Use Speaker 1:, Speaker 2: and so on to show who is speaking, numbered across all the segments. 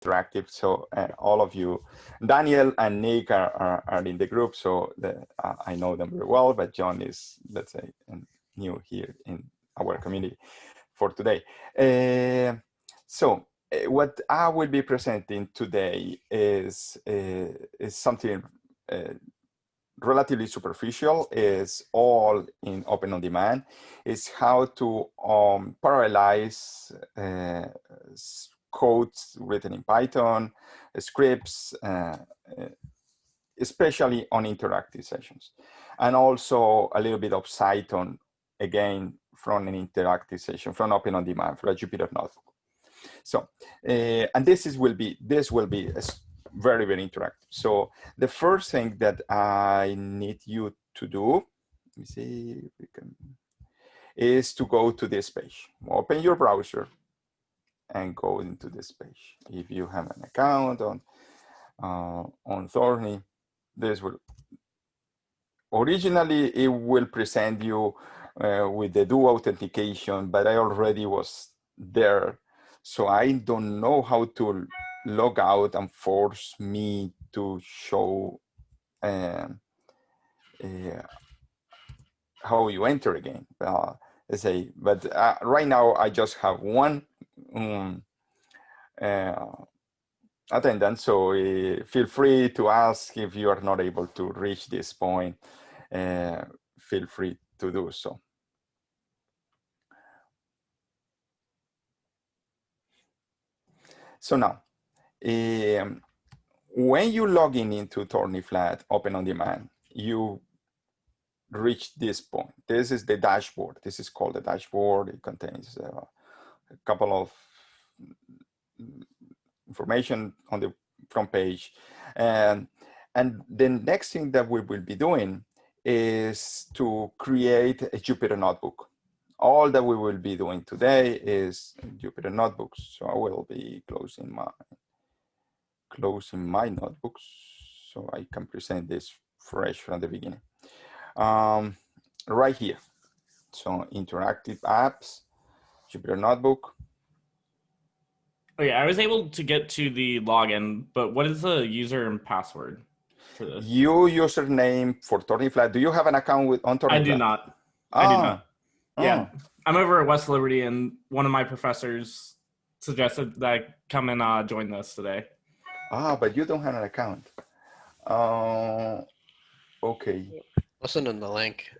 Speaker 1: interactive. So all of you, Daniel and Nick are in the group, so I know them very well, but John is, let's say, new here in our community for today. So what I will be presenting today is something relatively superficial, is all in Open On Demand, is how to parallelize codes written in Python, scripts, especially on interactive sessions. And also a little bit of Python, again, from an interactive session, from Open On Demand, for a Jupyter Notebook. So, and this will be very, very interactive. So the first thing that I need you to do, let me see if we can, is to go to this page. Open your browser and go into this page. If you have an account on Thorny, this will, originally it will present you with the dual authentication, but I already was there. So I don't know how to log out and force me to show how you enter again. Let's say, but right now I just have one attendance. So feel free to ask if you are not able to reach this point. Feel free to do so. So now, when you log into Thornyflat Open On Demand, you reach this point. This is the dashboard. This is called the dashboard. It contains a couple of information on the front page. And the next thing that we will be doing is to create a Jupyter Notebook. All that we will be doing today is Jupyter Notebooks. So I will be closing my notebooks so I can present this fresh from the beginning. Right here. So interactive apps, Jupyter Notebook.
Speaker 2: Okay, I was able to get to the login, but what is the user and password for this?
Speaker 1: Your username for Thornyflat. Do you have an account on Thornyflat?
Speaker 2: I do not. I do not. Yeah, I'm over at West Liberty, and one of my professors suggested that I come and join this today.
Speaker 1: But you don't have an account. Okay.
Speaker 3: I'll send in the link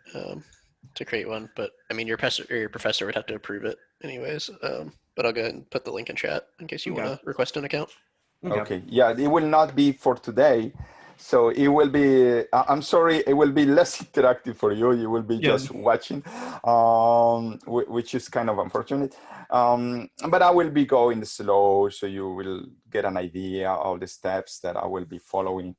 Speaker 3: to create one, but I mean, your professor would have to approve it anyways. But I'll go ahead and put the link in chat in case you want to request an account.
Speaker 1: Okay. Yeah, it will not be for today. So it will be, I'm sorry, it will be less interactive for you. You will be just watching, which is kind of unfortunate. But I will be going slow, so you will get an idea of the steps that I will be following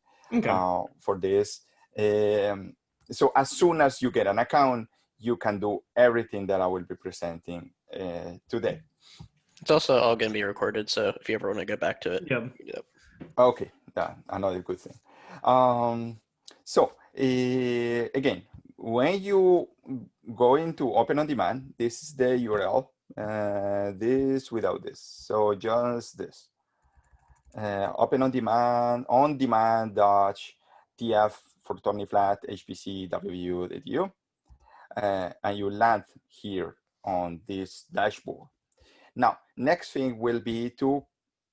Speaker 1: for this. So as soon as you get an account, you can do everything that I will be presenting today.
Speaker 3: It's also all going to be recorded, so if you ever want to go back to it.
Speaker 1: Okay, another good thing. So again, when you go into Open On Demand, this is the URL, this without this. So just this, Open On Demand, ondemand.tf for Thornyflat, hpcw.edu, and you land here on this dashboard. Now, next thing will be to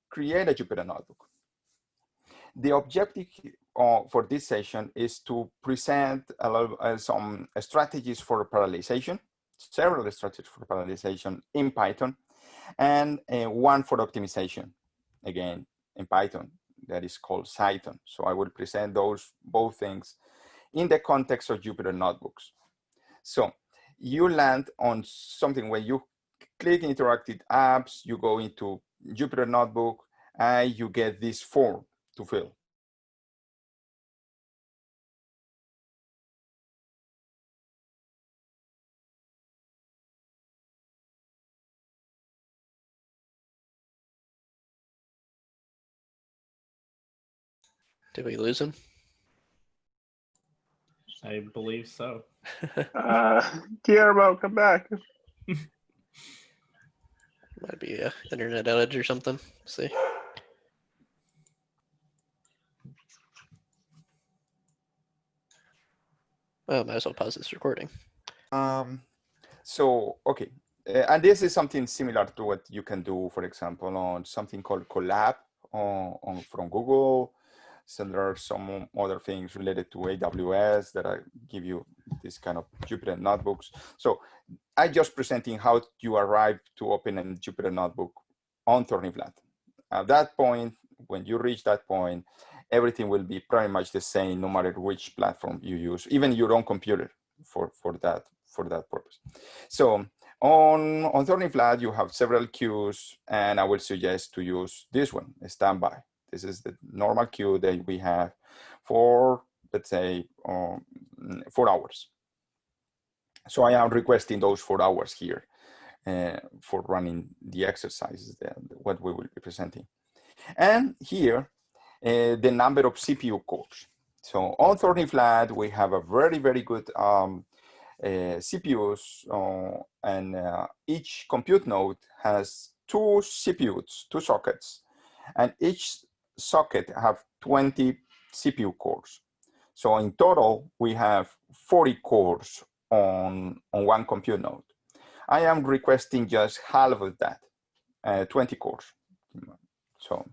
Speaker 1: create a Jupyter Notebook. The objective for this session is to present some strategies for parallelization, several strategies for parallelization in Python, and one for optimization, again, in Python, that is called Cython. So I will present both things in the context of Jupyter Notebooks. So you land on something where you click interactive apps, you go into Jupyter Notebook, and you get this form to fill.
Speaker 3: Did we lose him?
Speaker 2: I believe so.
Speaker 4: Guillermo, come back.
Speaker 3: Might be an internet outage or something. Let's see. Might as well pause this recording.
Speaker 1: Okay. And this is something similar to what you can do, for example, on something called Collab from Google. So there are some other things related to AWS that I give you this kind of Jupyter notebooks. So I just presenting how you arrive to open a Jupyter notebook on Thornyflat. At that point, when you reach that point, everything will be pretty much the same no matter which platform you use, even your own computer for that purpose. So on Thornyflat, you have several queues, and I will suggest to use this one, standby. This is the normal queue that we have for, let's say, 4 hours. So I am requesting those 4 hours here for running the exercises, what we will be presenting. And here, the number of CPU cores. So on Thornyflat, we have a very, very good CPUs, and each compute node has 2 CPUs, 2 sockets, and each socket have 20 CPU cores. So in total, we have 40 cores on one compute node. I am requesting just half of that, 20 cores. So,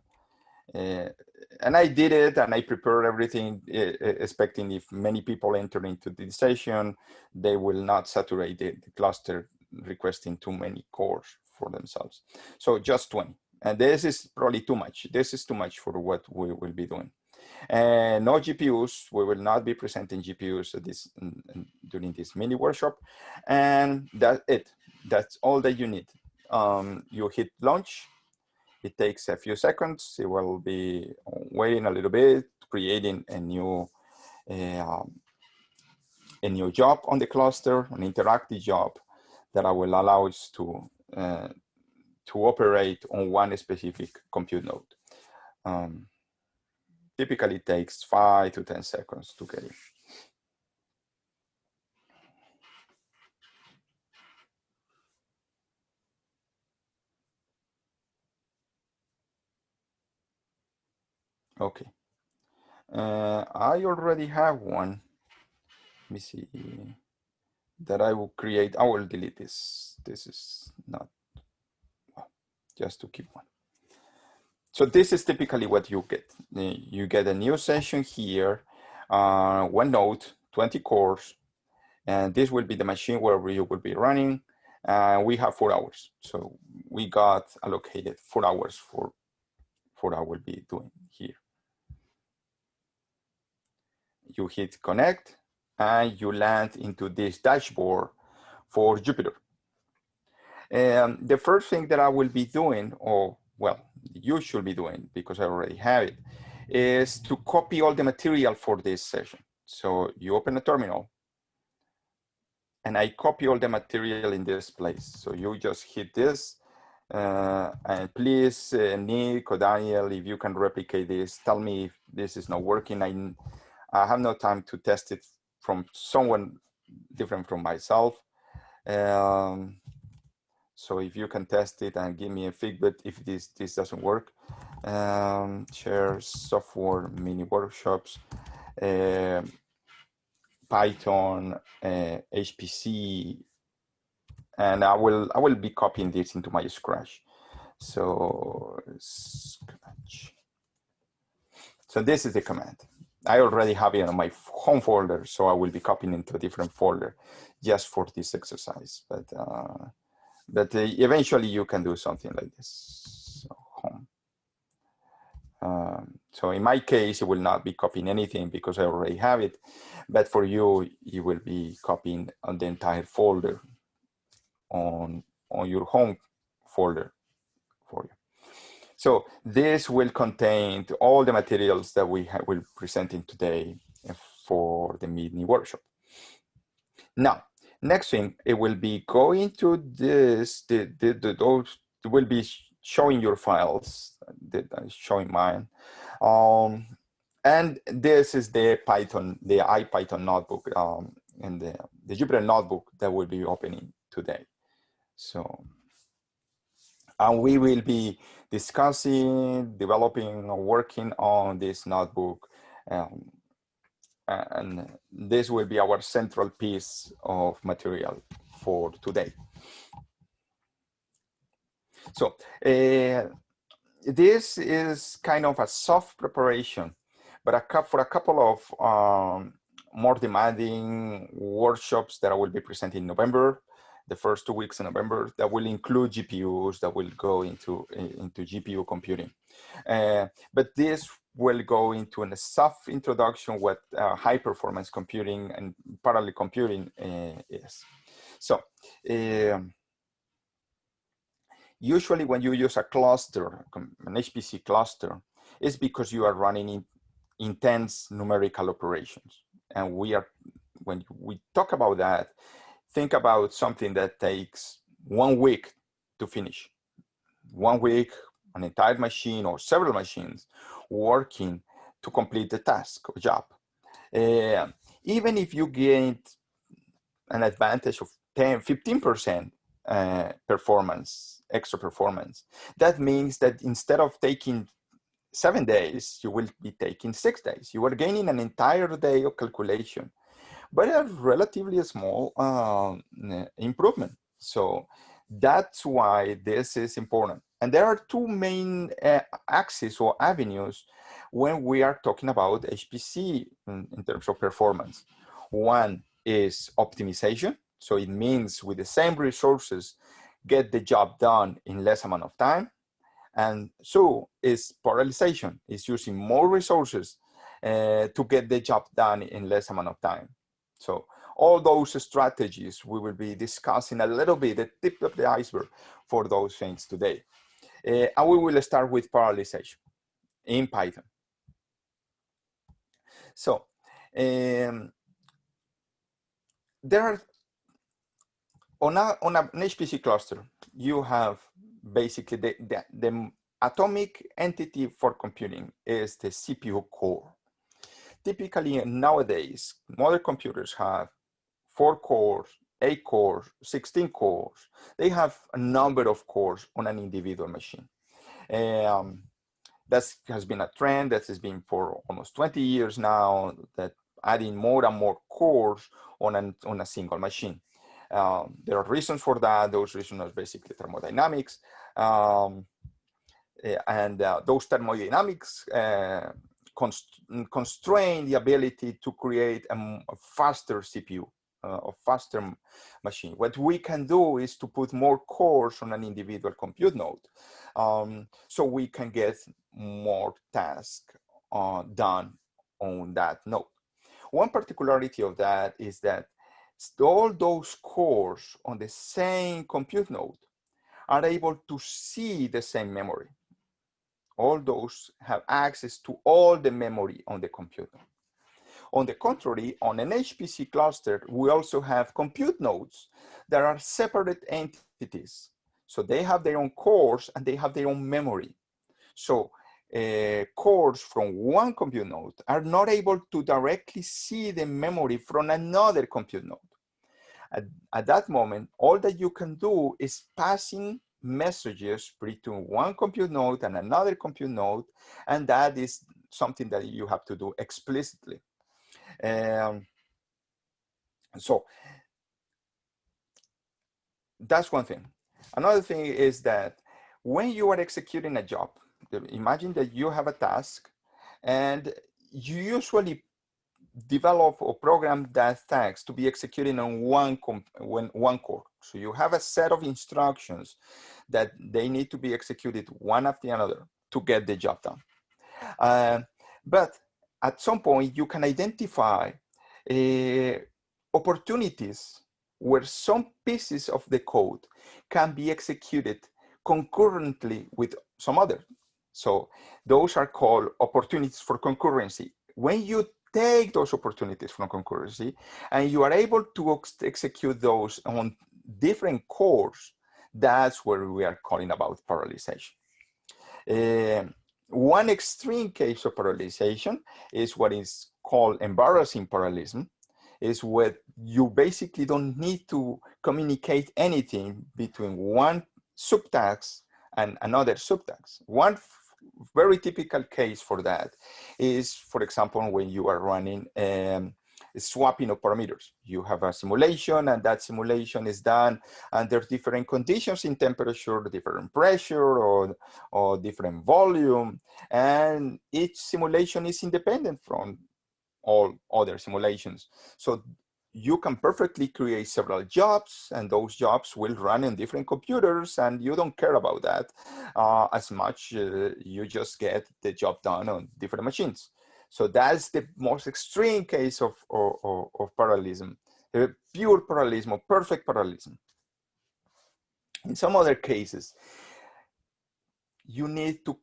Speaker 1: and I did it, and I prepared everything, expecting if many people enter into the session, they will not saturate the cluster, requesting too many cores for themselves. So just 20. And this is probably too much. This is too much for what we will be doing. And no GPUs. We will not be presenting GPUs during this mini workshop. And that's it. That's all that you need. You hit launch. It takes a few seconds. It will be waiting a little bit, creating a new job on the cluster, an interactive job that will allow us to operate on one specific compute node. Typically takes 5 to 10 seconds to get it. Okay. I already have one. Let me see. That I will create. I will delete this. This is not, well, just to keep one. So this is typically what you get. You get a new session here, one node, 20 cores, and this will be the machine where we will be running. We have 4 hours. So we got allocated 4 hours for what I will be doing here. You hit connect, and you land into this dashboard for Jupyter. And the first thing that I will be doing, or well, you should be doing because I already have it, is to copy all the material for this session. So you open a terminal, and I copy all the material in this place. So you just hit this, and please, Nick or Daniel, if you can replicate this, tell me if this is not working. I have no time to test it from someone different from myself. So if you can test it and give me a feedback if this doesn't work. Share software mini workshops, Python, HPC, and I will be copying this into my Scratch. So Scratch. So this is the command. I already have it on my home folder, so I will be copying into a different folder just for this exercise. But eventually you can do something like this. So home. So in my case, it will not be copying anything because I already have it. But for you, you will be copying on the entire folder on your home folder for you. So this will contain all the materials that we will be presenting today for the mini workshop. Now, next thing, it will be going to this, those will be showing your files, showing mine. And this is the Python, the IPython notebook, and the Jupyter notebook that we'll be opening today. So, and we will be discussing, developing, or working on this notebook and this will be our central piece of material for today. So this is kind of a soft preparation, but for a couple of more demanding workshops that I will be presenting in November, the first 2 weeks in November, that will include GPUs, that will go into GPU computing. But this will go into a soft introduction what high performance computing and parallel computing is. So usually when you use a cluster, an HPC cluster, it's because you are running intense numerical operations. And when we talk about that, think about something that takes 1 week to finish. 1 week, an entire machine or several machines working to complete the task or job. Even if you gain an advantage of 10, 15% performance, extra performance, that means that instead of taking 7 days, you will be taking 6 days. You are gaining an entire day of calculation, but a relatively small improvement. So that's why this is important. And there are 2 main axes or avenues when we are talking about HPC in terms of performance. One is optimization. So it means with the same resources, get the job done in less amount of time. And so is parallelization, is using more resources to get the job done in less amount of time. So all those strategies we will be discussing a little bit, the tip of the iceberg for those things today. And we will start with parallelization in Python. So there are, on an HPC cluster, you have basically the atomic entity for computing is the CPU core. Typically nowadays, modern computers have 4 cores, 8 cores, 16 cores. They have a number of cores on an individual machine. That has been a trend that has been for almost 20 years now, that adding more and more cores on a single machine. There are reasons for that. Those reasons are basically thermodynamics. Those thermodynamics constrain the ability to create a faster CPU, a faster machine. What we can do is to put more cores on an individual compute node, so we can get more tasks done on that node. One particularity of that is that all those cores on the same compute node are able to see the same memory. All those have access to all the memory on the computer. On the contrary, on an HPC cluster, we also have compute nodes that are separate entities. So they have their own cores and they have their own memory. So cores from one compute node are not able to directly see the memory from another compute node. At that moment, all that you can do is passing messages between one compute node and another compute node, and that is something that you have to do explicitly. So that's one thing. Another thing is that when you are executing a job, imagine that you have a task and you usually develop or program that task to be executed on one core. So you have a set of instructions that they need to be executed one after another to get the job done. But at some point, you can identify opportunities where some pieces of the code can be executed concurrently with some other. So those are called opportunities for concurrency. When you take those opportunities from concurrency and you are able to execute those on different cores, that's where we are calling about parallelization. One extreme case of parallelization is what is called embarrassing parallelism, is where you basically don't need to communicate anything between one subtask and another subtask. One very typical case for that is, for example, when you are running swapping of parameters. You have a simulation, and that simulation is done under different conditions in temperature, different pressure, or different volume, and each simulation is independent from all other simulations. So you can perfectly create several jobs, and those jobs will run in different computers, and you don't care about that as much. You just get the job done on different machines. So that's the most extreme case of parallelism, pure parallelism, or perfect parallelism. In some other cases, you need to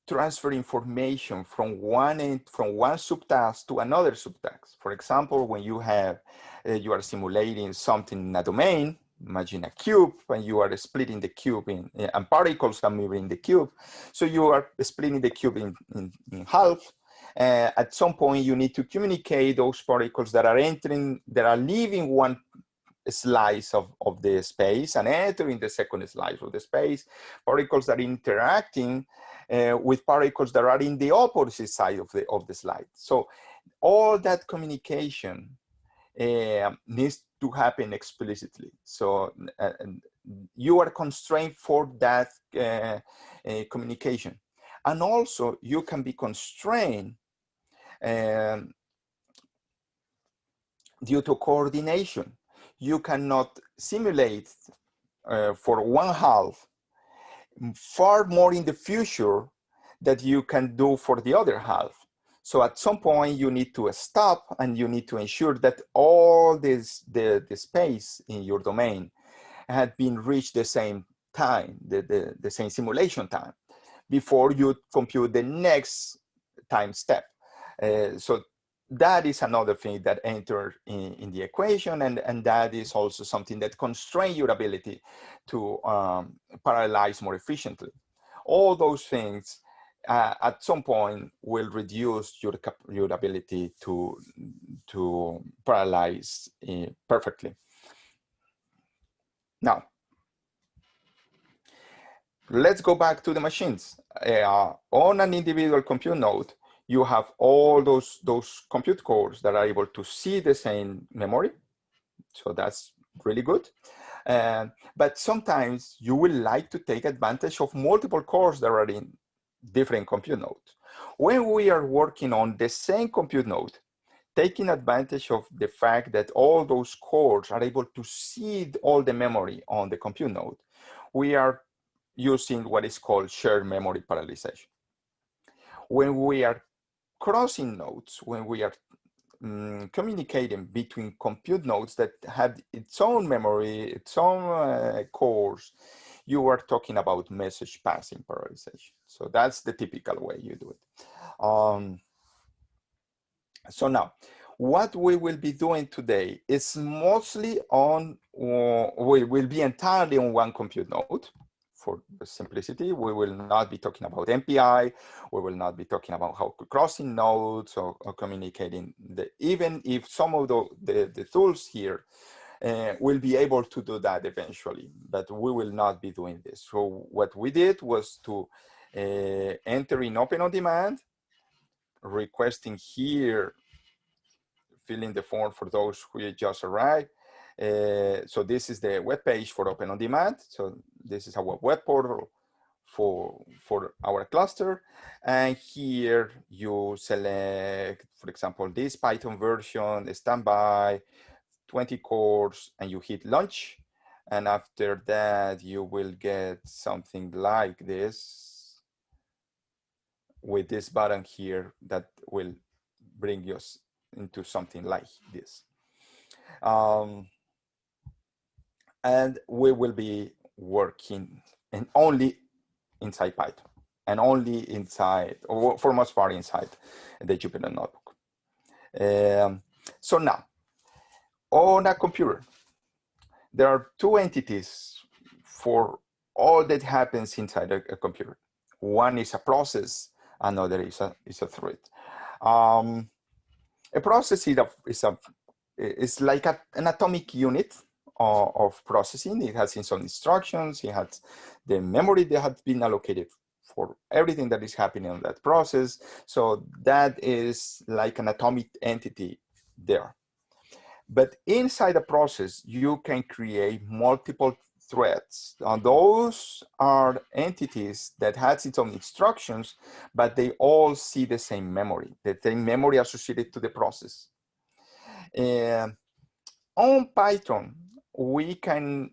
Speaker 1: transfer information from one subtask to another subtask. For example, when you have you are simulating something in a domain, imagine a cube, and you are splitting the cube and particles are moving in the cube. So you are splitting the cube in half. At some point, you need to communicate those particles that are leaving one slice of the space and entering the second slice of the space, particles that are interacting with particles that are in the opposite side of the slide. So all that communication needs to happen explicitly. So you are constrained for that communication. And also you can be constrained due to coordination. You cannot simulate for one half far more in the future that you can do for the other half. So at some point you need to stop, and you need to ensure that all the space in your domain had been reached the same time, the same simulation time, before you compute the next time step. So that is another thing that enters in the equation, and that is also something that constrains your ability to parallelize more efficiently. All those things at some point will reduce your ability to parallelize perfectly. Now, let's go back to the machines. On an individual compute node, you have all those compute cores that are able to see the same memory. So that's really good. But sometimes you will like to take advantage of multiple cores that are in different compute nodes. When we are working on the same compute node, taking advantage of the fact that all those cores are able to see all the memory on the compute node, we are using what is called shared memory parallelization. When we are crossing nodes, when we are communicating between compute nodes that have its own memory, its own cores, you are talking about message passing parallelization. So that's the typical way you do it. So now, what we will be doing today is mostly on, we will be entirely on one compute node. For simplicity, we will not be talking about MPI. We will not be talking about how crossing nodes or communicating. Even if some of the tools here will be able to do that eventually, but we will not be doing this. So what we did was to enter in Open on Demand, requesting here, filling the form for those who just arrived. So this is the web page for Open on Demand. So this is our web portal for our cluster. And here you select, for example, this Python version, standby, 20 cores, and you hit launch. And after that, you will get something like this with this button here that will bring you into something like this. And we will be working and only inside Python, and only inside, or for most part inside the Jupyter Notebook. So now, on a computer, there are two entities for all that happens inside a computer. One is a process, another is a thread. A process is like an atomic unit of processing. It has its own instructions. It has the memory that has been allocated for everything that is happening in that process. So that is like an atomic entity there. But inside the process, you can create multiple threads. And those are entities that has its own instructions, but they all see the same memory, the same memory associated to the process. On Python, we can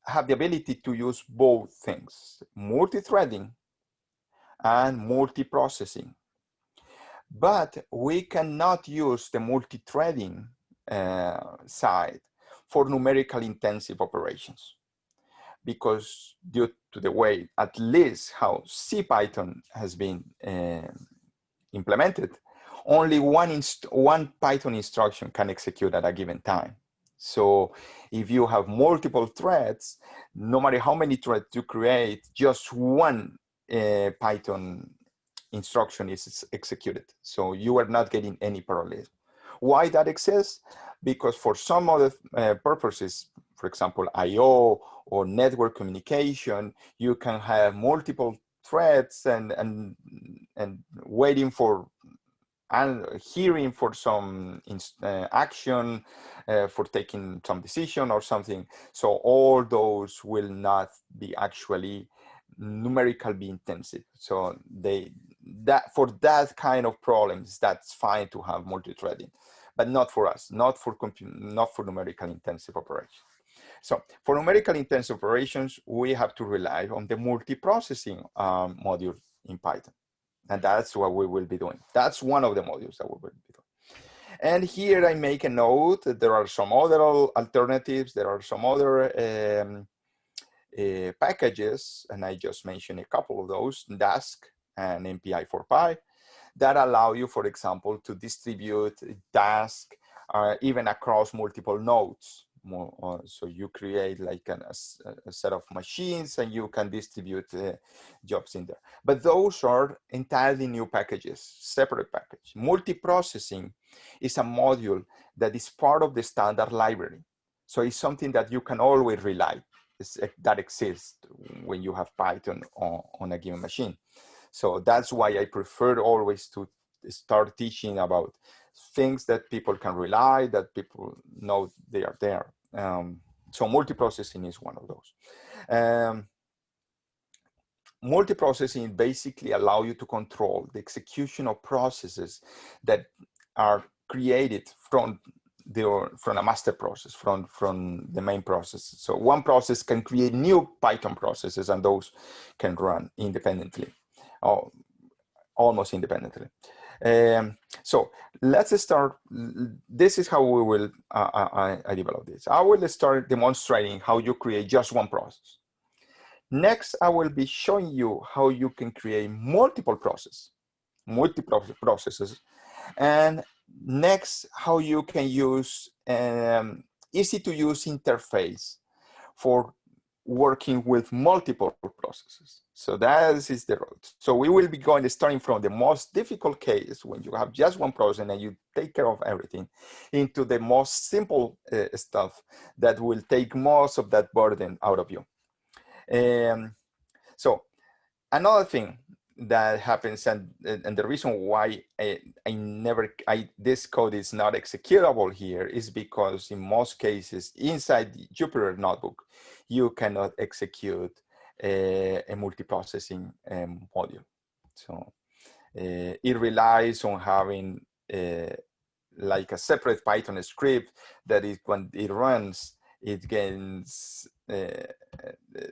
Speaker 1: have the ability to use both things, multi-threading and multi-processing. But we cannot use the multi-threading side for numerical intensive operations, because due to the way, at least how CPython has been implemented, only one Python instruction can execute at a given time. So if you have multiple threads, no matter how many threads you create, just one Python instruction is executed. So you are not getting any parallelism. Why that exists? Because for some other purposes, for example, I/O or network communication, you can have multiple threads and waiting for and hearing for some action, for taking some decision or something. So all those will not be actually numerically intensive. So for that kind of problems, that's fine to have multi-threading, but not for us, not for numerical intensive operations. So for numerical intensive operations, we have to rely on the multiprocessing module in Python. And that's what we will be doing. That's one of the modules that we will be doing. And here I make a note that there are some other alternatives. There are some other packages, and I just mentioned a couple of those, Dask and MPI4Py, that allow you, for example, to distribute Dask even across multiple nodes. So you create like a set of machines and you can distribute jobs in there. But those are entirely new packages, separate package. Multiprocessing is a module that is part of the standard library. So it's something that you can always rely that exists when you have Python on a given machine. So that's why I prefer always to start teaching about things that people can rely, that people know they are there. So multiprocessing is one of those. Multiprocessing basically allow you to control the execution of processes that are created from a master process, from the main process. So one process can create new Python processes, and those can run independently, or almost independently. So let's start. This is how we will I develop this. I will start demonstrating how you create just one process. Next, I will be showing you how you can create multiple processes, and next, how you can use easy to use interface for working with multiple processes. So that is the road. So we will be starting from the most difficult case, when you have just one process and you take care of everything, into the most simple stuff that will take most of that burden out of you. So another thing that happens, and the reason why this code is not executable here is because in most cases inside the Jupyter Notebook, you cannot execute a multiprocessing module. So it relies on having like a separate Python script that is, when it runs, it gains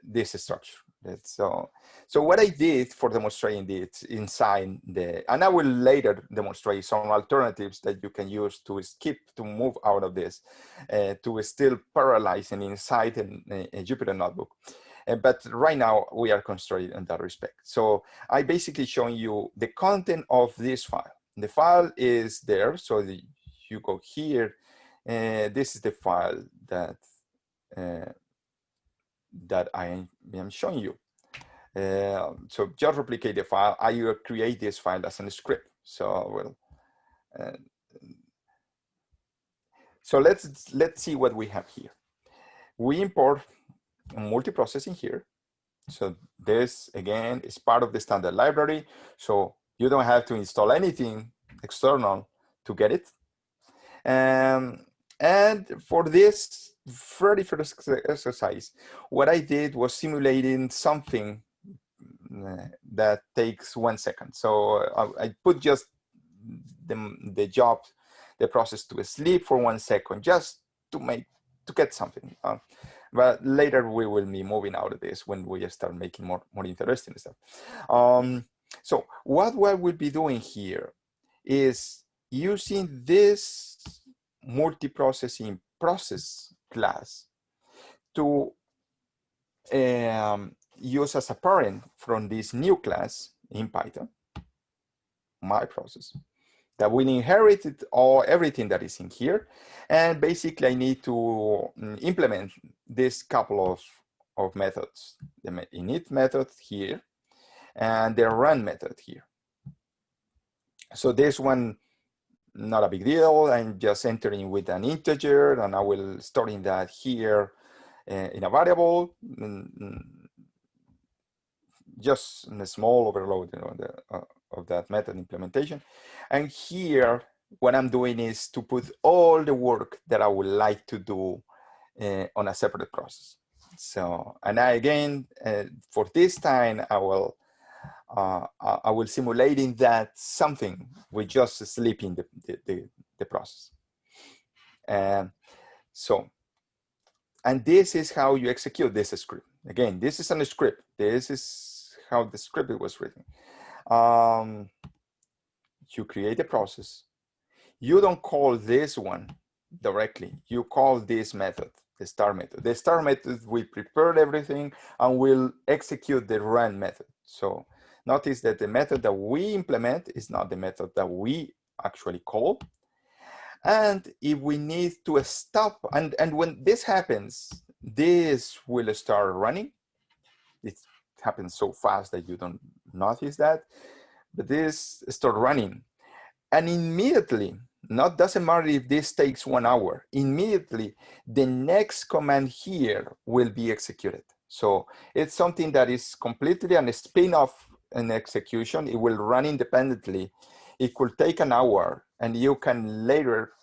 Speaker 1: this structure. So what I did for demonstrating this inside and I will later demonstrate some alternatives that you can use to move out of this, to still parallelizing inside a Jupyter Notebook. But right now we are constrained in that respect. So I basically showing you the content of this file. The file is there, so you go here. This is the file that I am showing you. So just replicate the file. I will create this file as a script. So so let's see what we have here. We import multiprocessing here. So this, again, is part of the standard library. So you don't have to install anything external to get it. And for this very first exercise, what I did was simulating something that takes 1 second. So I put just the job, the process to sleep for 1 second, just to get something. But later we will be moving out of this when we start making more interesting stuff. So what we will be doing here is using this multiprocessing process class to use as a parent from this new class in Python, my process, that will inherit everything that is in here. And basically I need to implement this couple of methods, the init method here and the run method here. So this one, not a big deal. I'm just entering with an integer and I will storing that here in a variable, just in a small overload, of that method implementation. And here, what I'm doing is to put all the work that I would like to do on a separate process. So, and again, for this time, I will simulating that something with just sleeping the process. And so, and this is how you execute this script. Again, this is a script. This is how the script was written. You create a process. You don't call this one directly. You call this method, the start method. The start method will prepare everything and will execute the run method. So notice that the method that we implement is not the method that we actually call. And if we need to stop, and when this happens, this will start running. It happens so fast that you don't notice that, but this start running. And immediately, doesn't matter if this takes 1 hour, immediately the next command here will be executed. So it's something that is completely a spin-off an execution. It will run independently. It could take an hour, and you can later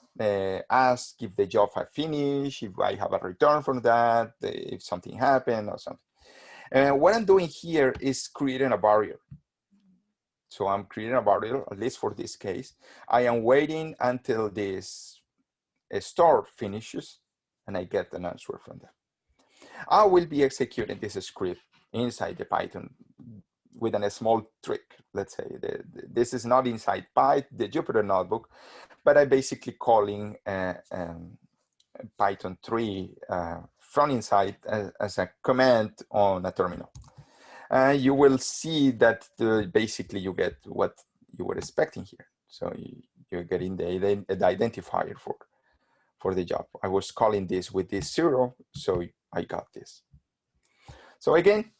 Speaker 1: ask if the job has finished, if I have a return from that, if something happened or something. And what I'm doing here is creating a barrier. So I'm creating a barrier, at least for this case. I am waiting until this store finishes and I get an answer from them. I will be executing this script inside the Python with a small trick. Let's say this is not inside the Jupyter notebook, but I'm basically calling Python 3 from inside as a command on a terminal. You will see that basically you get what you were expecting here. So you're getting the identifier for the job. I was calling this with this 0, so I got this. So again,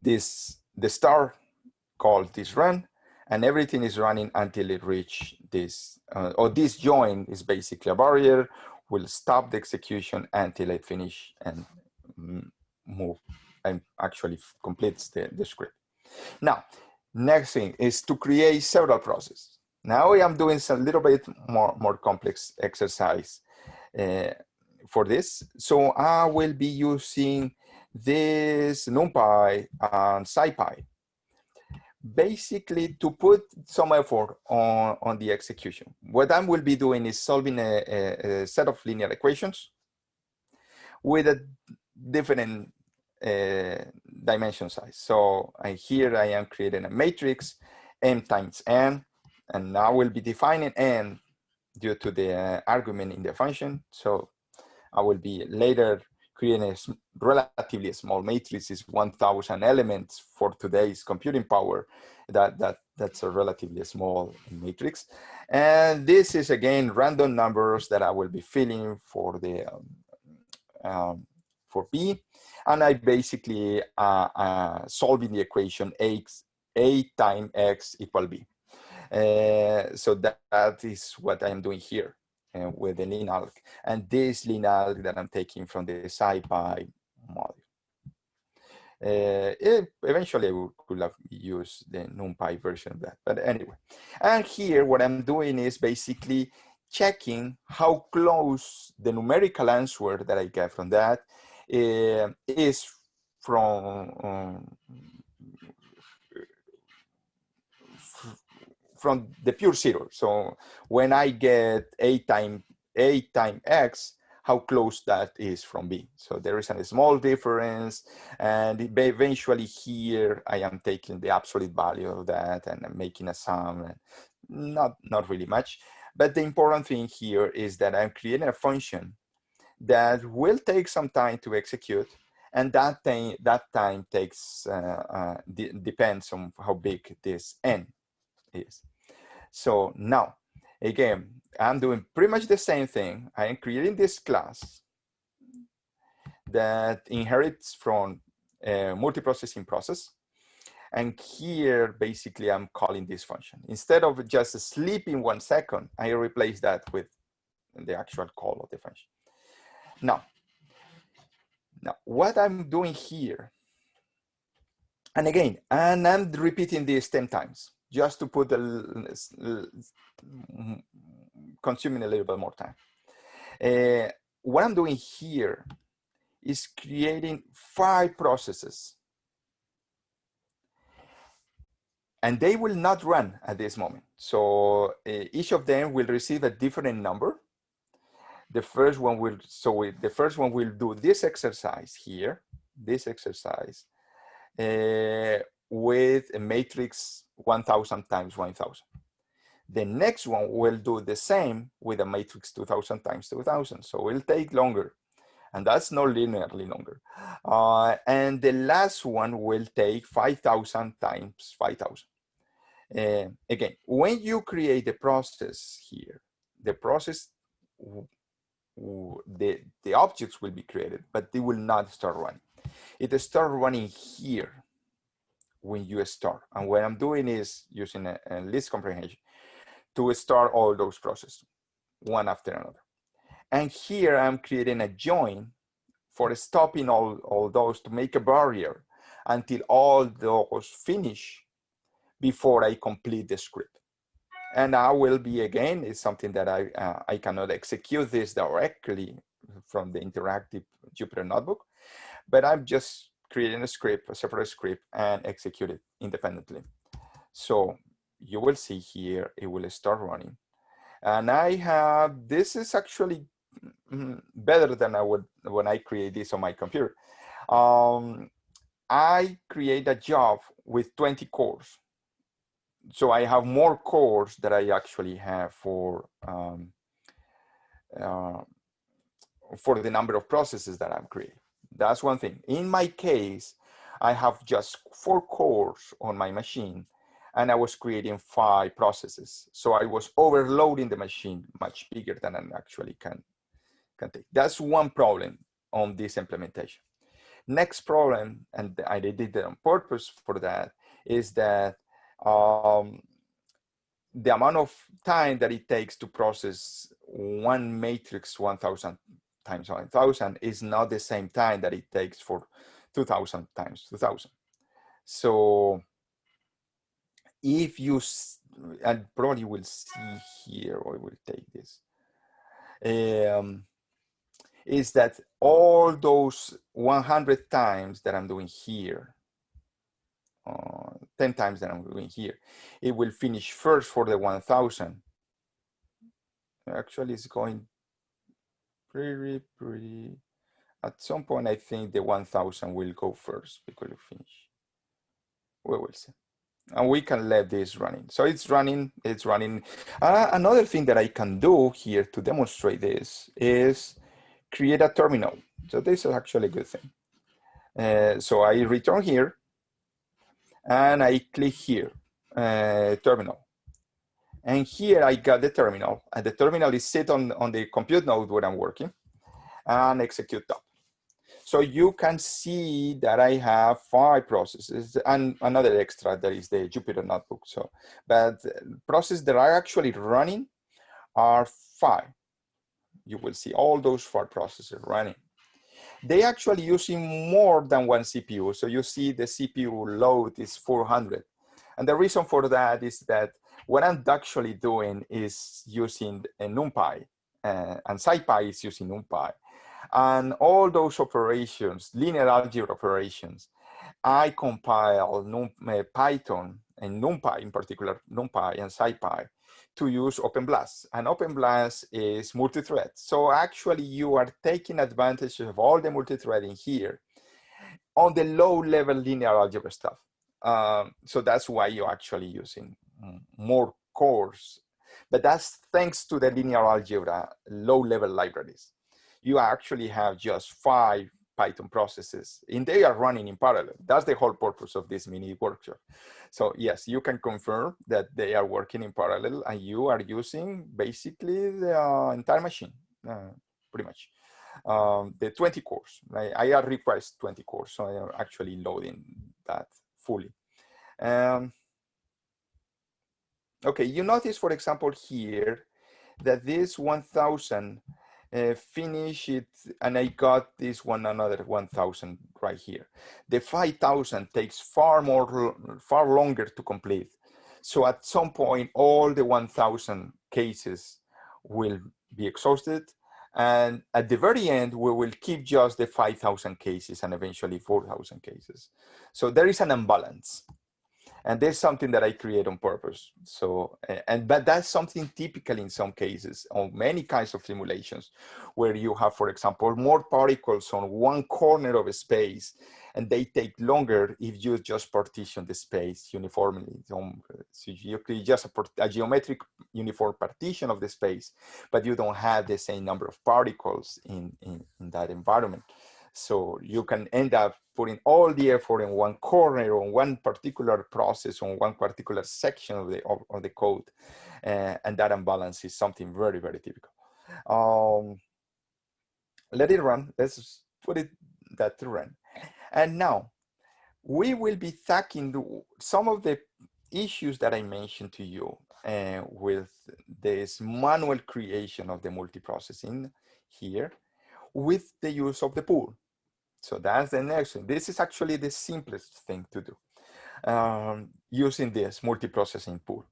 Speaker 1: the star called this run, and everything is running until it reach this, or this join is basically a barrier, will stop the execution until it finish and move and actually completes the script. Now, next thing is to create several processes. Now I am doing a little bit more complex exercise for this. So I will be using this NumPy and SciPy, basically to put some effort on the execution. What I will be doing is solving a set of linear equations with a different dimension size. So here I am creating a matrix m times n, and now we'll be defining n due to the argument in the function. So I will be later creating a relatively small matrix, is 1,000 elements for today's computing power. That's a relatively small matrix. And this is again random numbers that I will be filling for the for B, and I basically solving the equation a times x equal b. So that is what I'm doing here with the linalg, and this linalg that I'm taking from the SciPy model. Eventually, I could have used the NumPy version of that, but anyway. And here, what I'm doing is basically checking how close the numerical answer that I get from that is from the pure zero. So when I get a times x, how close that is from B. So there is a small difference, and eventually here I am taking the absolute value of that and I'm making a sum, not really much. But the important thing here is that I'm creating a function that will take some time to execute, and that time takes depends on how big this n is. So now, again, I'm doing pretty much the same thing. I am creating this class that inherits from a multiprocessing process. And here, basically, I'm calling this function. Instead of just sleeping 1 second, I replace that with the actual call of the function. Now, what I'm doing here, and again, and I'm repeating this 10 times, just to put consuming a little bit more time. What I'm doing here is creating 5 processes, and they will not run at this moment. So each of them will receive a different number. The first one will, the first one will do this exercise here, this exercise, with a matrix 1000 times 1000. The next one will do the same with a matrix 2000 times 2000. So it will take longer, and that's not linearly longer. And the last one will take 5000 times 5000. Again, when you create the process here, the process, the objects will be created, but they will not start running. It starts running here when you start. And what I'm doing is using a list comprehension to start all those processes, one after another. And here I'm creating a join for stopping all those, to make a barrier until all those finish before I complete the script. And I will be, again, it's something that I cannot execute this directly from the interactive Jupyter notebook, but I'm just creating a script, a separate script, and execute it independently. So you will see here, it will start running. And I have, this is actually better than I would when I create this on my computer. I create a job with 20 cores. So I have more cores that I actually have for the number of processes that I'm creating. That's one thing. In my case, I have just 4 cores on my machine, and I was creating 5 processes. So I was overloading the machine much bigger than I actually can take. That's one problem on this implementation. Next problem, and I did it on purpose for that, is that the amount of time that it takes to process one matrix 1000 times 1000 is not the same time that it takes for 2000 times 2000. So if you, and probably will see here, or will take this, is that all those 100 times that I'm doing here, 10 times that I'm doing here, it will finish first for the 1000. Actually, it's going pretty. At some point, I think the 1000 will go first because it finish. We will see. And we can let this running. So it's running. Another thing that I can do here to demonstrate this is create a terminal. So this is actually a good thing. So I return here, and I click here, terminal. And here I got the terminal, and the terminal is set on the compute node where I'm working, and execute top. So you can see that I have 5 processes, and another extra that is the Jupyter notebook. So, but processes that are actually running are 5. You will see all those 5 processes running. they actually using more than one CPU. So you see the CPU load is 400. And the reason for that is that what I'm actually doing is using a NumPy, and SciPy is using NumPy. And all those operations, linear algebra operations, I compile Python and NumPy, in particular NumPy and SciPy, to use OpenBlast. And OpenBlast is multi-thread. So actually you are taking advantage of all the multi-threading here on the low-level linear algebra stuff. So that's why you're actually using more cores. But that's thanks to the linear algebra low-level libraries. You actually have just 5 Python processes, and they are running in parallel. That's the whole purpose of this mini workshop. So yes, you can confirm that they are working in parallel, and you are using basically the entire machine, pretty much. The 20 cores, right? I request 20 cores, so I am actually loading that fully. Okay, you notice, for example, here that this 1000 finish it, and I got this one, another 1000 right here. The 5000 takes far longer to complete. So at some point, all the 1000 cases will be exhausted. And at the very end, we will keep just the 5000 cases and eventually 4000 cases. So there is an imbalance. And there's something that I create on purpose. So, but that's something typical in some cases on many kinds of simulations where you have, for example, more particles on one corner of a space, and they take longer if you just partition the space uniformly. So you create just a geometric uniform partition of the space, but you don't have the same number of particles in that environment. So you can end up putting all the effort in one corner, on one particular process, on one particular section of the code. And that imbalance is something very, very typical. Let it run. Let's put that to run. And now we will be tackling some of the issues that I mentioned to you with this manual creation of the multiprocessing here with the use of the pool. So that's the next thing. This is actually the simplest thing to do, using this multiprocessing pool.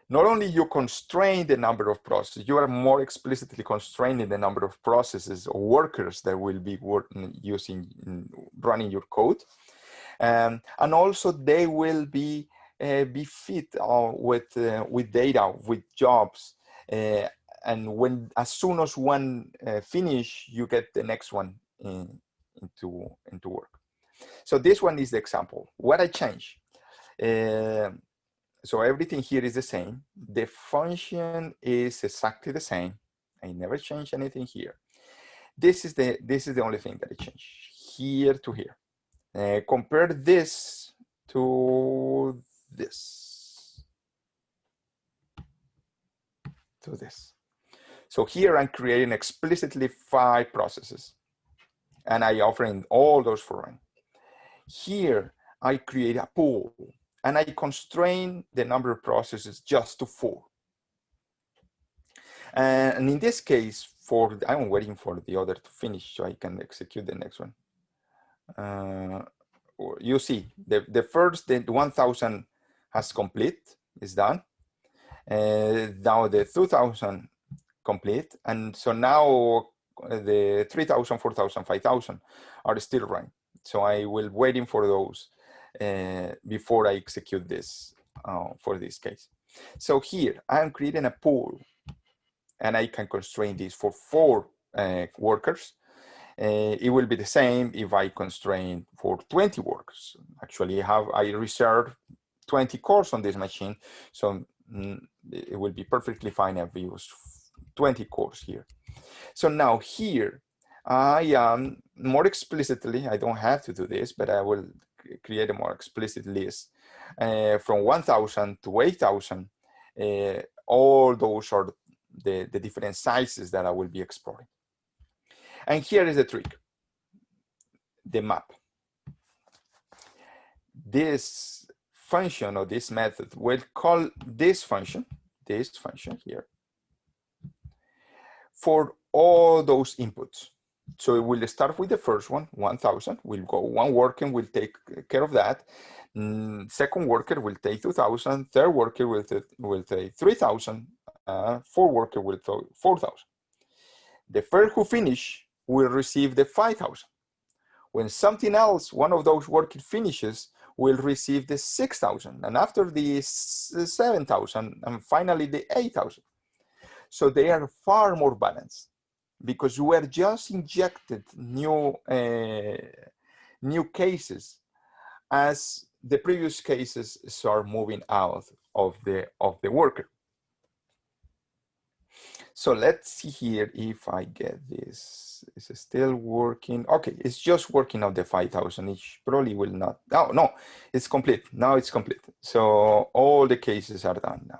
Speaker 1: Not only you constrain the number of processes, you are more explicitly constraining the number of processes or workers that will be running your code. And also they will be fit with data, with jobs. And as soon as one finish, you get the next one into work. So this one is the example. What I change? So everything here is the same. The function is exactly the same. I never change anything here. This is the only thing that I change here to here. Compare this to this. To this. So here I'm creating explicitly 5 processes, and I offering all those for run. Here I create a pool, and I constrain the number of processes just to 4. And in this case, I'm waiting for the other to finish so I can execute the next one. You see, the first, the 1000 has complete, is done. Now the 2000 complete, and so now the 3000, 4000, 5000 are still running. So I will waiting for those before I execute this for this case. So here I'm creating a pool, and I can constrain this for 4 workers. It will be the same if I constrain for 20 workers. Actually, I reserved 20 cores on this machine, so it will be perfectly fine if we use 20 cores here. So now here, I am more explicitly, I don't have to do this, but I will create a more explicit list from 1000 to 8000. All those are the different sizes that I will be exploring. And here is the trick, the map. This function or this method will call this function here, for all those inputs. So it will start with the first one, 1,000. We'll go one worker will take care of that. Second worker will take 2,000. Third worker will take 3,000. Fourth worker will take 4,000. The first who finish will receive the 5,000. When something else, one of those workers finishes, will receive the 6,000. And after the 7,000, and finally the 8,000. So they are far more balanced because we are just injected new cases as the previous cases start moving out of the worker. So let's see here if I get this. Is it still working? Okay, it's just working out the 5,000. It probably will not. Oh, no, it's complete. Now it's complete. So all the cases are done now,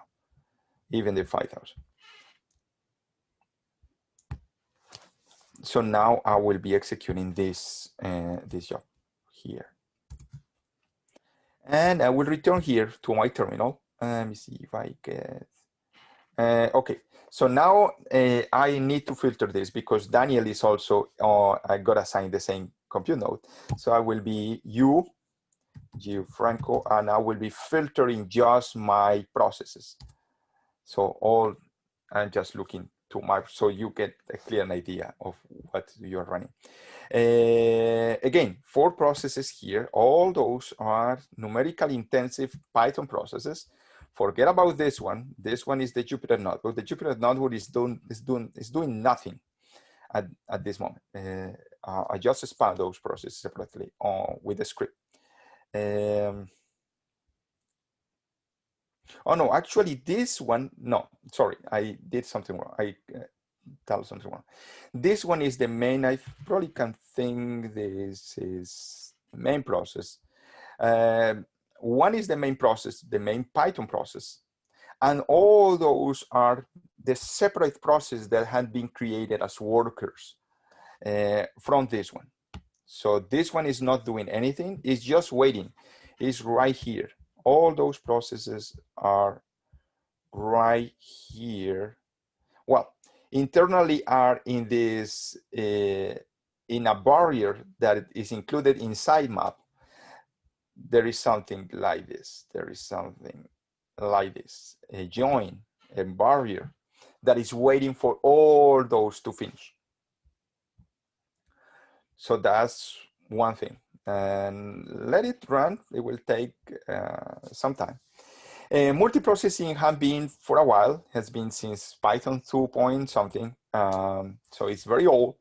Speaker 1: even the 5,000. So now I will be executing this job here. And I will return here to my terminal. Let me see if I get, okay. So now I need to filter this because Daniel is also, I got assigned the same compute node. So I will be Gianfranco, and I will be filtering just my processes. So all, I'm just looking to my, so you get a clear idea of what you're running. Again, 4 processes here. All those are numerically intensive Python processes. Forget about this one. This one is the Jupyter Notebook. The Jupyter Notebook is doing nothing at this moment. I just spun those processes separately with the script. Oh no, actually this one, no, sorry, I did something wrong. I tell something wrong. This one is the main, I probably can think this is the main process. One is the main process, the main Python process. And all those are the separate processes that had been created as workers from this one. So this one is not doing anything, it's just waiting. It's right here. All those processes are right here. Well, internally are in this, in a barrier that is included inside map. There is something like this. There is something like this, a join, a barrier that is waiting for all those to finish. So that's one thing. And let it run. It will take some time. Multiprocessing has been for a while, has been since Python 2 point something. So it's very old,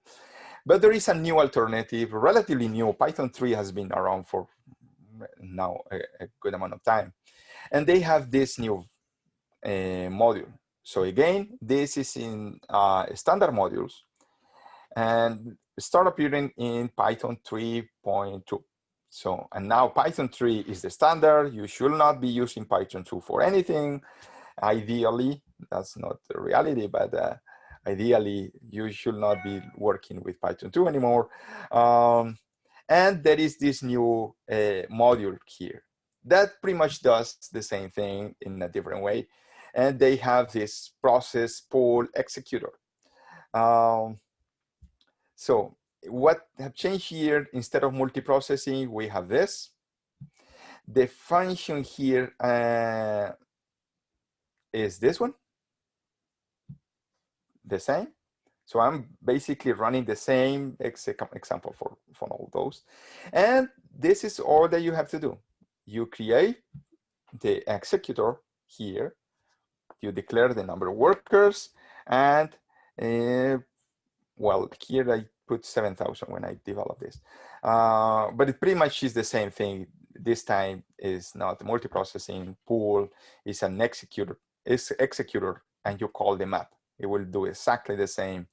Speaker 1: but there is a new alternative, relatively new. Python 3 has been around for now a good amount of time. And they have this new module. So again, this is in standard modules and start appearing in Python 3.2. So, and now Python 3 is the standard. You should not be using Python 2 for anything. Ideally, that's not the reality, but ideally, you should not be working with Python 2 anymore. And there is this new module here that pretty much does the same thing in a different way. And they have this process pool executor. So what have changed here, instead of multiprocessing, we have this. The function here is this one, the same. So I'm basically running the same example for all those. And this is all that you have to do. You create the executor here. You declare the number of workers. And well, here I put 7,000 when I developed this. But it pretty much is the same thing. This time is not multiprocessing pool, it's an executor, and you call the map. It will do exactly the same.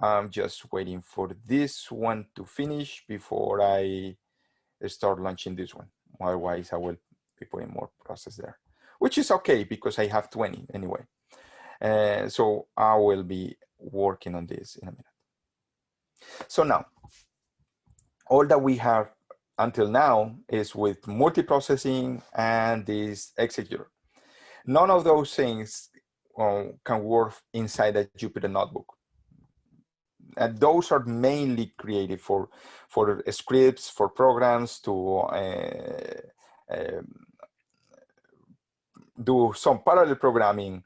Speaker 1: I'm just waiting for this one to finish before I start launching this one. Otherwise, I will be putting more process there, which is okay because I have 20 anyway. So I will be working on this in a minute. So now, all that we have until now is with multiprocessing and this executor. None of those things can work inside a Jupyter Notebook. and those are mainly created for scripts, for programs to do some parallel programming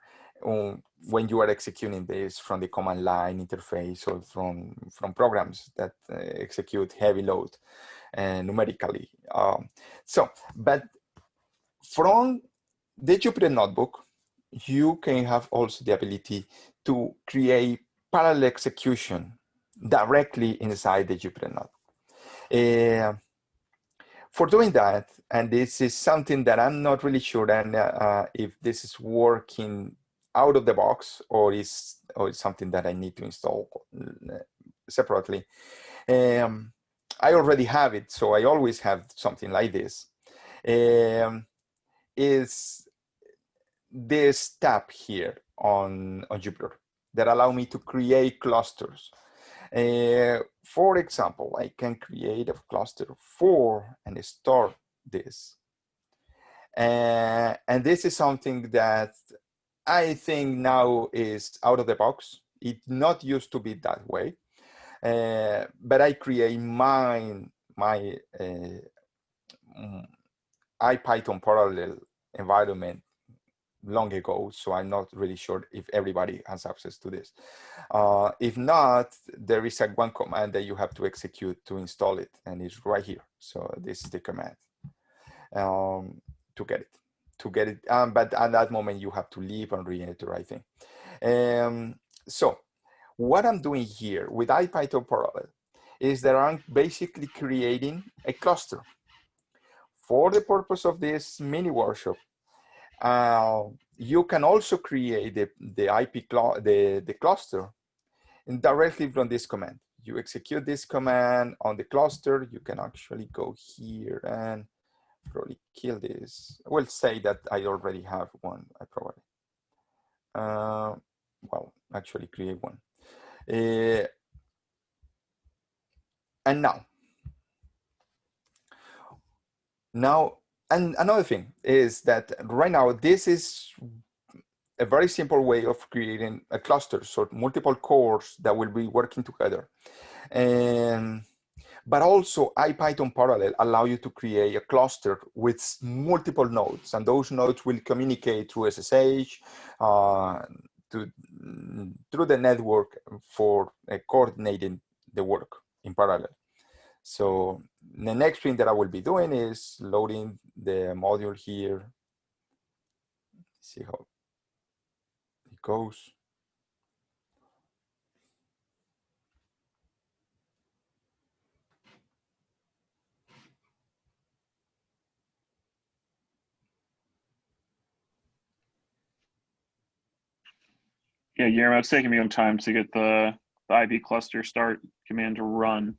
Speaker 1: when you are executing this from the command line interface or from programs that execute heavy load numerically. But from the Jupyter Notebook, you can have also the ability to create parallel execution directly inside the Jupyter Notebook. For doing that, and this is something that I'm not really sure if this is working out of the box or is something that I need to install separately. I already have it, so I always have something like this. Is this tab here on Jupyter that allow me to create clusters. For example, I can create a cluster 4 and start this. And this is something that I think now is out of the box. It not used to be that way, but I create my IPython parallel environment long ago, so I'm not really sure if everybody has access to this. If not, there is one command that you have to execute to install it, and it's right here. So this is the command to get it. But at that moment, you have to leave and re-enter, I think. So what I'm doing here with IPython parallel is that I'm basically creating a cluster. For the purpose of this mini workshop, you can also create the cluster directly from this command. You execute this command on the cluster. You can actually go here and probably kill this. I will say that I already have one. I probably well, actually create one. And now, and another thing is that right now, this is a very simple way of creating a cluster, so multiple cores that will be working together. But also IPython parallel allow you to create a cluster with multiple nodes, and those nodes will communicate through SSH through the network for coordinating the work in parallel. So the next thing that I will be doing is loading the module here. See how it goes.
Speaker 4: Yeah, Guillermo, it's taking me some time to get the IB cluster start command to run.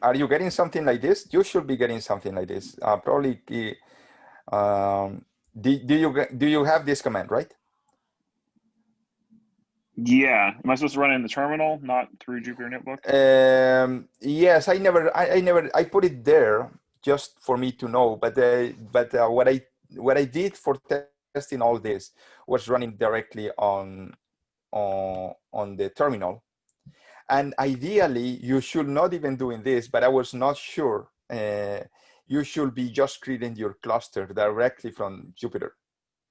Speaker 1: Are you getting something like this? You should be getting something like this. Probably. Do you have this command, right?
Speaker 4: Yeah. Am I supposed to run it in the terminal, not through Jupyter Notebook?
Speaker 1: Yes, I put it there just for me to know. But what I did for testing all this was running directly on the terminal. And ideally, you should not even doing this, but I was not sure. You should be just creating your cluster directly from Jupyter,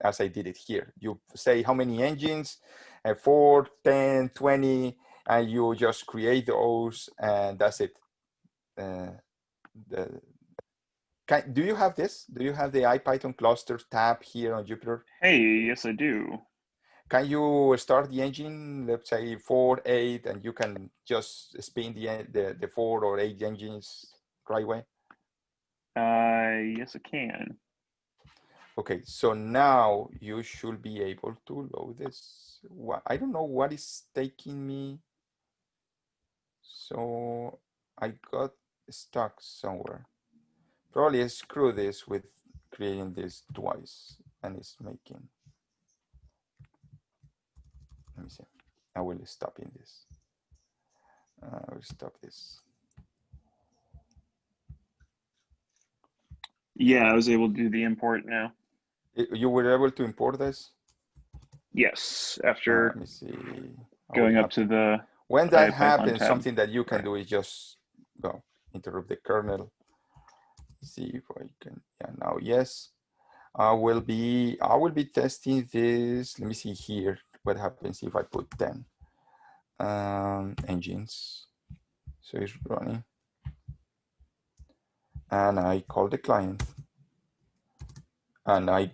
Speaker 1: as I did it here. You say how many engines, 4, 10, 20, and you just create those, and that's it. Do you have this? Do you have the IPython cluster tab here on Jupyter?
Speaker 4: Hey, yes, I do.
Speaker 1: Can you start the engine, let's say 4, 8, and you can just spin the 4 or 8 engines right away?
Speaker 4: Yes, I can.
Speaker 1: Okay, so now you should be able to load this. I don't know what is taking me. So I got stuck somewhere. Probably screw this with creating this twice, and it's making. Let me see. I will stop in this. I will stop this.
Speaker 4: Yeah, I was able to do the import now.
Speaker 1: You were able to import this?
Speaker 4: Yes, after
Speaker 1: let me see.
Speaker 4: going up to the
Speaker 1: When that
Speaker 4: Python
Speaker 1: happens,
Speaker 4: tab.
Speaker 1: something that you can do is just go interrupt the kernel. See if I can. Yeah, now yes. I will be testing this. Let me see here what happens if I put 10 engines. So it's running, and I call the client, and I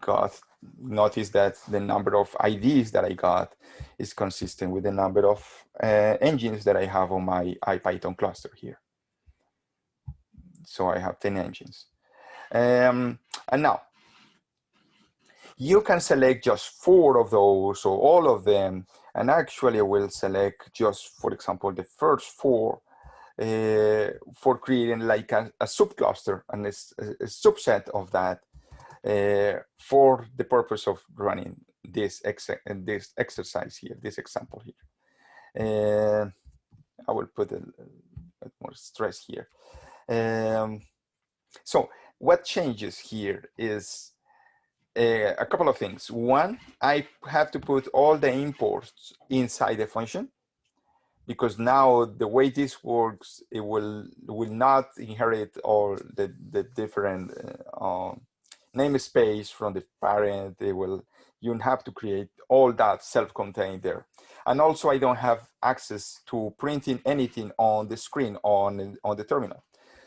Speaker 1: notice that the number of IDs that I got is consistent with the number of engines that I have on my IPython cluster here. So I have 10 engines. And now you can select just 4 of those or all of them. And actually I will select just, for example, the first 4 for creating like a subcluster and a subset of that for the purpose of running this exercise here, this example here. I will put a bit more stress here. So what changes here is a couple of things. One, I have to put all the imports inside the function, because now the way this works, it will not inherit all the different namespace from the parent. You have to create all that self-contained there. And also I don't have access to printing anything on the screen on the terminal.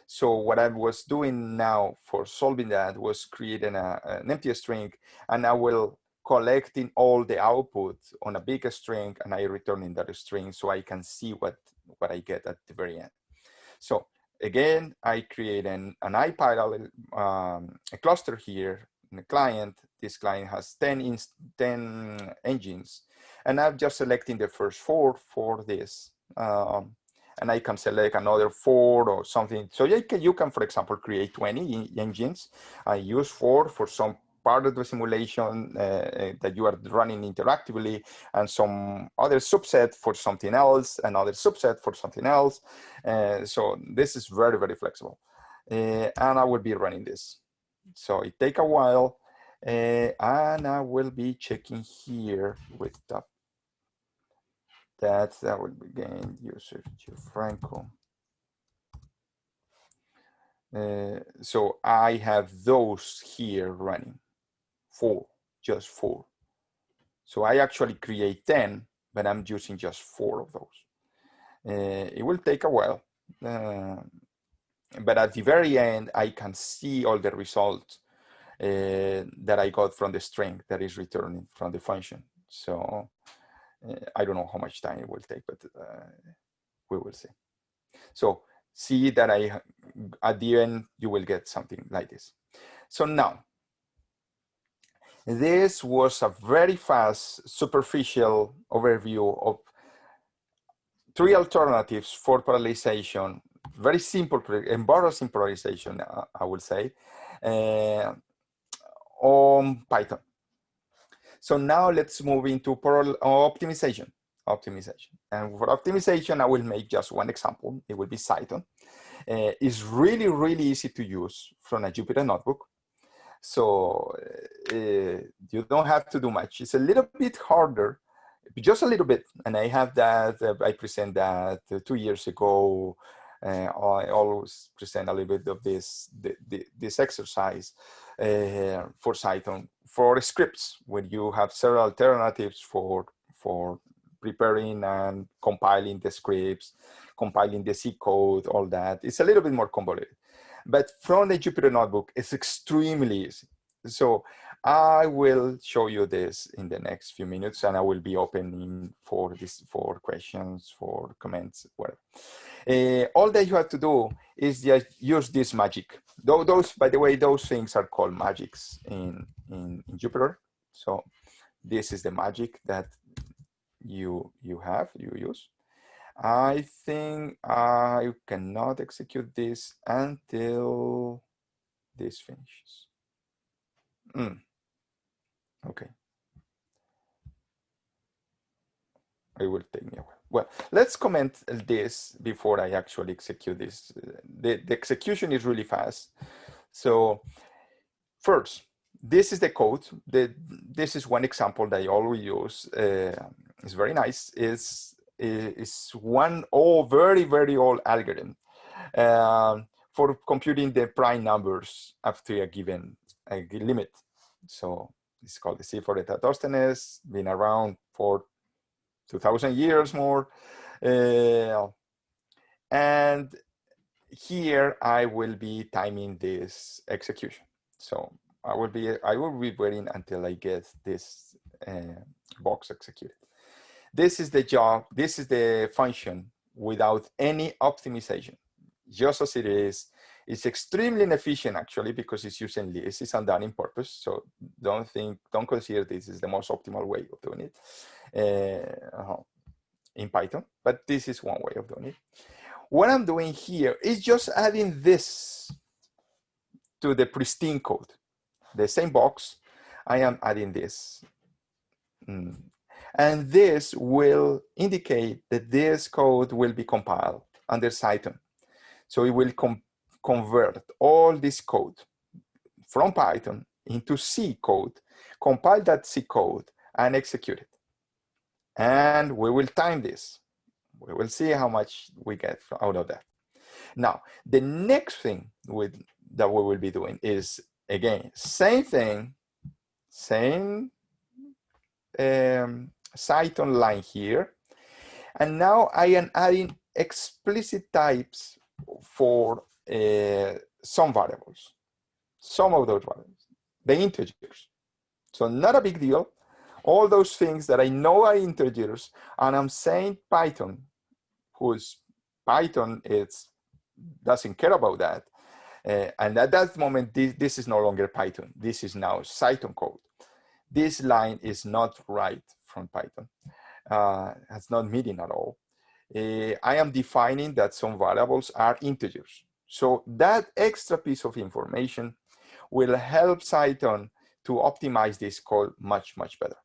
Speaker 1: So what I was doing now for solving that was creating an empty string, and I will collecting all the output on a big string, and I returning that string so I can see what I get at the very end. So again, I create an iPython a cluster here in the client. This client has 10 engines, and I'm just selecting the first 4 for this. And I can select another 4 or something. So you can, for example, create 20 engines. I use 4 for some part of the simulation that you are running interactively, and some other subset for something else, another subset for something else. So this is very, very flexible. And I will be running this. So it take a while, and I will be checking here with that will begin user Gianfranco. So I have those here running, 4, just 4. So I actually create 10, but I'm using just 4 of those. It will take a while, but at the very end, I can see all the results that I got from the string that is returning from the function. So I don't know how much time it will take, but we will see. So see that at the end, you will get something like this. So now, this was a very fast, superficial overview of 3 alternatives for parallelization, very simple, embarrassing parallelization, I will say, on Python. So now let's move into optimization. And for optimization, I will make just one example. It will be Cython. It's really, really easy to use from a Jupyter notebook. So you don't have to do much. It's a little bit harder, just a little bit. And I have that, I present that 2 years ago. I always present a little bit of this exercise for Cython, for scripts, when you have several alternatives for preparing and compiling the scripts, compiling the C code, all that. It's a little bit more convoluted. But from the Jupyter notebook, it's extremely easy. So I will show you this in the next few minutes, and I will be opening for questions, for comments, whatever. All that you have to do is just use this magic. Those, by the way, those things are called magics in Jupyter. So this is the magic that you use. I think I cannot execute this until this finishes. Okay. It will take me a while. Well, let's comment this before I actually execute this. The execution is really fast. So first, this is the code. This is one example that I always use. It's very nice. is one very, very old algorithm for computing the prime numbers up to a given limit. So it's called the C4 Eratosthenes, been around for 2,000 years more. And here I will be timing this execution. So I will be waiting until I get this box executed. This is the job, this is the function without any optimization, just as it is. It's extremely inefficient actually because it's using lists. It's undone in purpose. So don't consider this is the most optimal way of doing it in Python, but this is one way of doing it. What I'm doing here is just adding this to the pristine code. The same box, I am adding this. And this will indicate that this code will be compiled under Python. So it will convert all this code from Python into C code, compile that C code, and execute it. And we will time this. We will see how much we get out of that. Now, the next thing that we will be doing is, again, same thing, same Python line here. And now I am adding explicit types for some variables, some of those variables, the integers. So not a big deal. All those things that I know are integers, and I'm saying Python, whose Python doesn't care about that. And at that moment, this is no longer Python. This is now Python code. This line is not right from Python. It's not meaning at all. I am defining that some variables are integers. So that extra piece of information will help Python to optimize this code much, much better.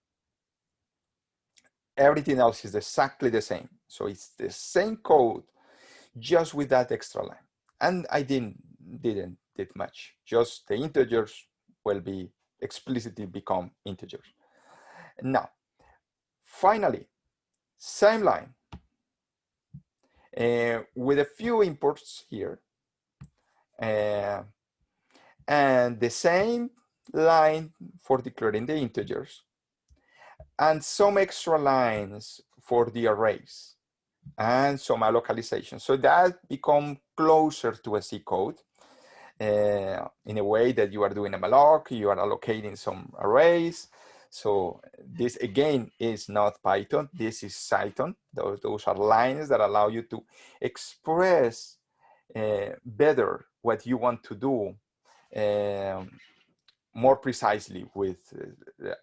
Speaker 1: Everything else is exactly the same. So it's the same code, just with that extra line. And I didn't did much. Just the integers will be explicitly become integers. Now, finally, same line with a few imports here, and the same line for declaring the integers, and some extra lines for the arrays, and some localization. So that become closer to a C code in a way that you are doing a malloc, you are allocating some arrays. So this again is not Python, this is Python. Those are lines that allow you to express better what you want to do more precisely with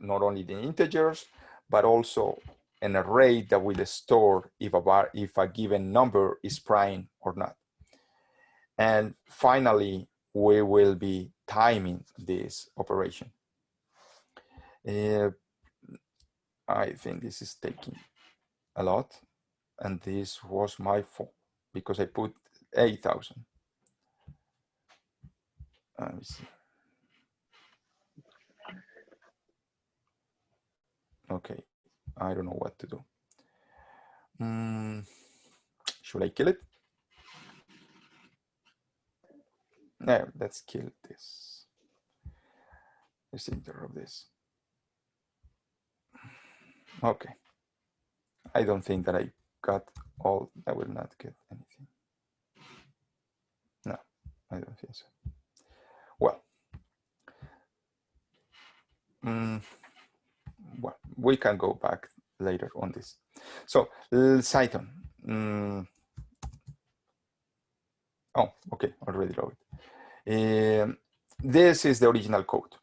Speaker 1: not only the integers, but also an array that will store if a given number is prime or not. And finally, we will be timing this operation. I think this is taking a lot, and this was my fault because I put 8,000. Let me see. Okay, I don't know what to do. Should I kill it? No, let's kill this. Let's interrupt this. Okay. I don't think that I got all. I will not get anything. No, I don't think so. Well, well, we can go back later on this. So, Python. Oh, okay, already loaded. This is the original code.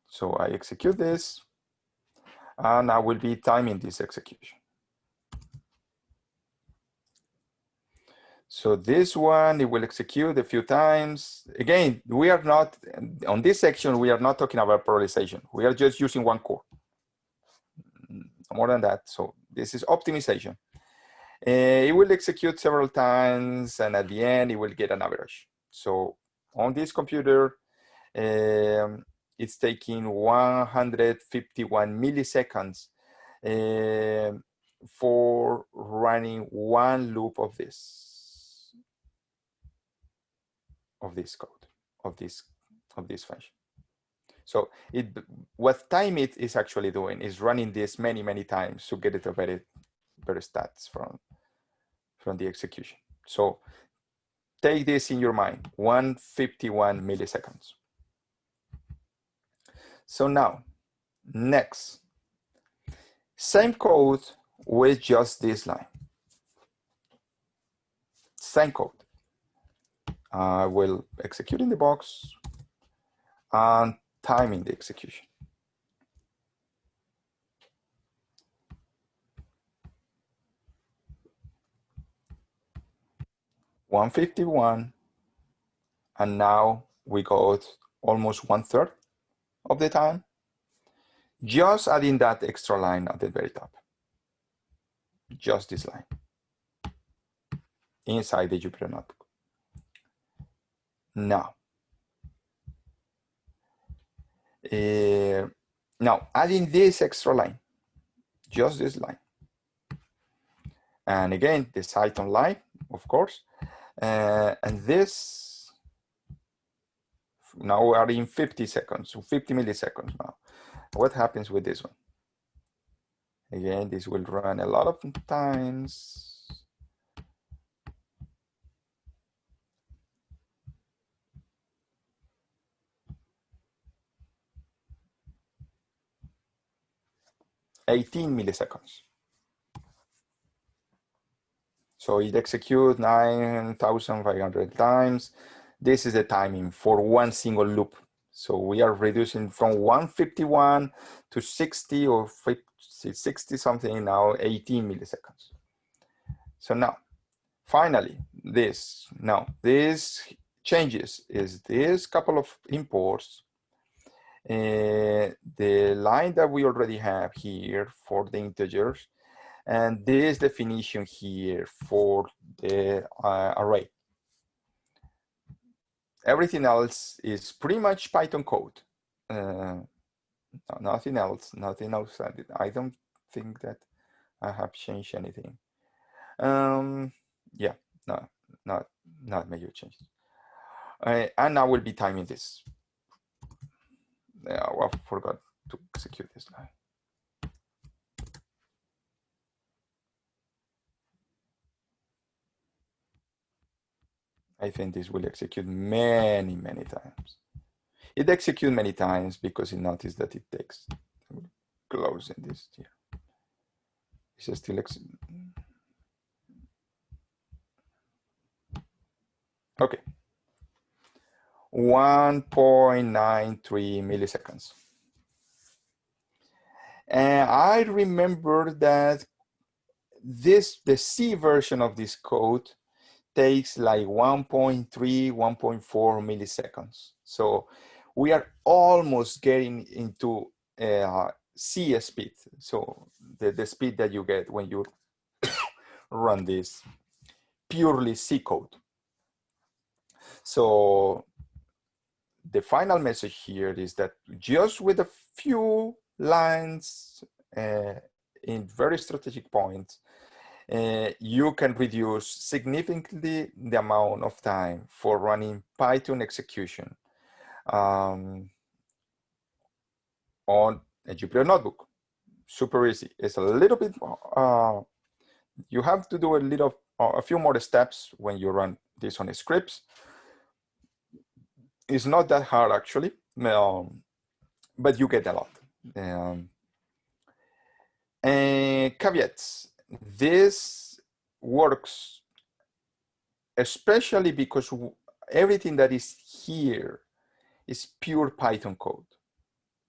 Speaker 1: So I execute this, and I will be timing this execution. So this one, it will execute a few times. Again, we are not, on this section, we are not talking about parallelization. We are just using one core. More than that, so this is optimization. It will execute several times, and at the end, it will get an average. So on this computer, it's taking 151 milliseconds for running one loop of this code, of this function. So what time it is actually doing is running this many times to get it a better stats from the execution. So take this in your mind, 151 milliseconds. So now, next, same code with just this line. Same code. I will execute in the box and timing the execution. $151, and now we got almost 1/3 of the time, just adding that extra line at the very top. Just this line inside the Jupyter Notebook. Now, adding this extra line, just this line, and again this item line, of course, and this. Now we are in 50 seconds, 50 milliseconds now. What happens with this one? Again, this will run a lot of times. $18 milliseconds. So it executes 9,500 times. This is the timing for one single loop. So we are reducing from 151 to 60 or 50, 60 something, now 18 milliseconds. So now, finally, this changes is this couple of imports. The line that we already have here for the integers, and this definition here for the array. Everything else is pretty much Python code. Nothing else. I don't think that I have changed anything. Yeah, no, not major changes. And I will be timing this. I forgot to execute this line. I think this will execute many times. It executes many times because it noticed that it takes. I will close this here. It's still okay. 1.93 milliseconds. And I remember that the C version of this code takes like 1.3, 1.4 milliseconds. So we are almost getting into C speed. So the speed that you get when you run this purely C code. So the final message here is that just with a few lines in very strategic points, you can reduce significantly the amount of time for running Python execution on a Jupyter Notebook. Super easy. It's a little bit, you have to do a few more steps when you run this on scripts. It's not that hard actually, but you get a lot. And caveats. This works especially because everything that is here is pure Python code.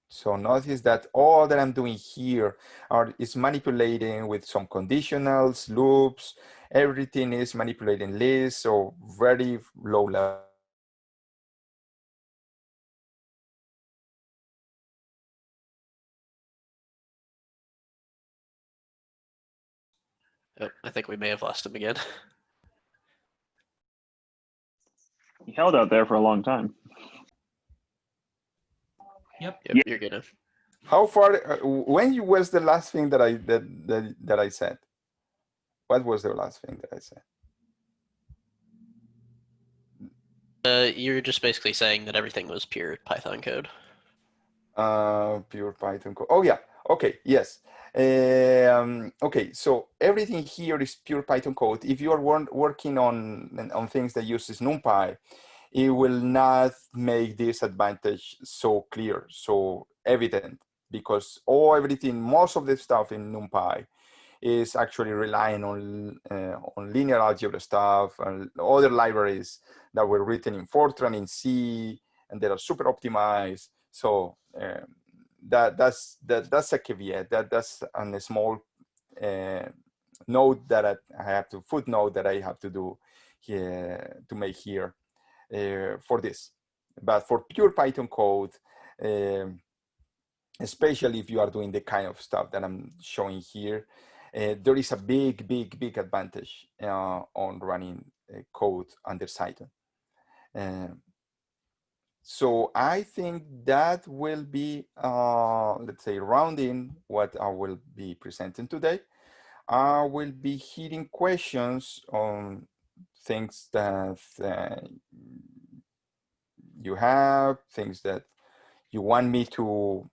Speaker 1: So notice that all that I'm doing here is manipulating with some conditionals, loops, everything is manipulating lists, so very low level.
Speaker 3: Oh, I think we may have lost him again.
Speaker 4: He held out there for a long time.
Speaker 2: Yep.
Speaker 3: Yep, you're good.
Speaker 1: How far? When was the last thing that I said? What was the last thing that I said?
Speaker 3: You're just basically saying that everything was pure Python code.
Speaker 1: Pure Python code. Oh yeah. Okay. Yes. Okay. So everything here is pure Python code. If you are working on things that uses NumPy, it will not make this advantage so clear, so evident, because most of the stuff in NumPy is actually relying on linear algebra stuff and other libraries that were written in Fortran, in C, and that are super optimized. So that's a caveat. That's a small note that I have to footnote that I have to do here to make here for this. But for pure Python code, especially if you are doing the kind of stuff that I'm showing here, there is a big advantage on running code under Python. So I think that will be, let's say, rounding what I will be presenting today. I will be hearing questions on things that you have, things that you want me to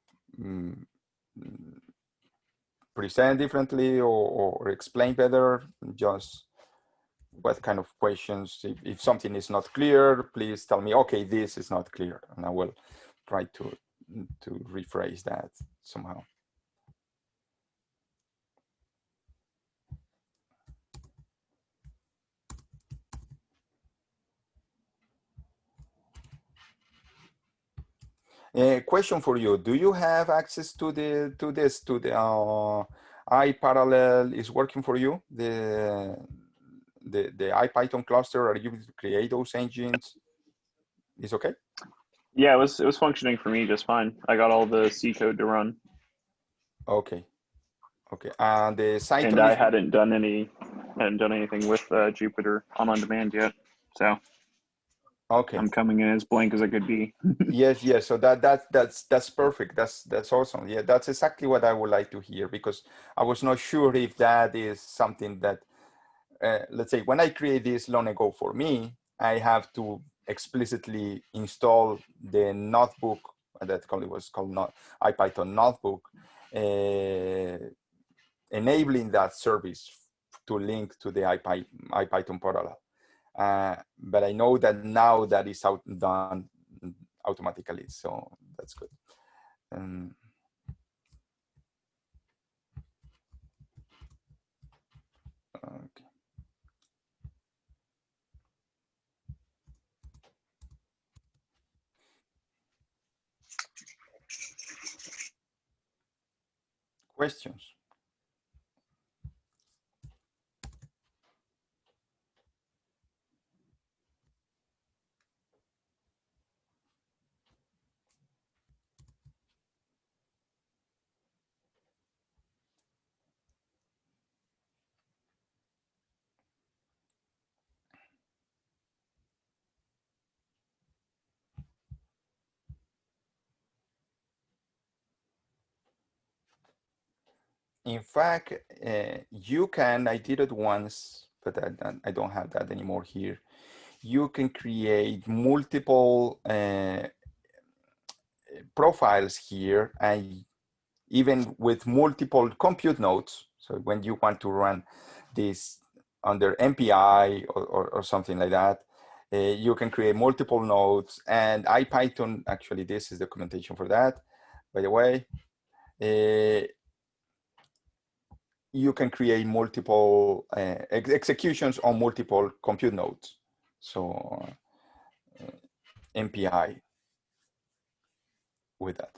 Speaker 1: present differently or explain better. Just what kind of questions, if something is not clear, please tell me, okay, this is not clear, and I will try to rephrase that somehow. A question for you: do you have access to the iParallel is working for you? The IPython cluster, are you able to create those engines? Is okay?
Speaker 4: Yeah, it was functioning for me just fine. I got all the C code to run.
Speaker 1: Okay. Okay. And the site
Speaker 4: and I hadn't done anything with Jupyter on demand yet. So
Speaker 1: okay.
Speaker 4: I'm coming in as blank as I could be.
Speaker 1: Yes. So that's perfect. That's awesome. Yeah, that's exactly what I would like to hear, because I was not sure if that is something that let's say when I create this Go for me, I have to explicitly install the notebook that was called not IPython notebook, enabling that service to link to the IPython parallel. But I know that now that is done automatically, so that's good. Okay. Questions? In fact, you can, I did it once, but I don't have that anymore here. You can create multiple profiles here, and even with multiple compute nodes. So when you want to run this under MPI or something like that, you can create multiple nodes. And IPython, actually, this is documentation for that, by the way. You can create multiple executions on multiple compute nodes. So MPI with that.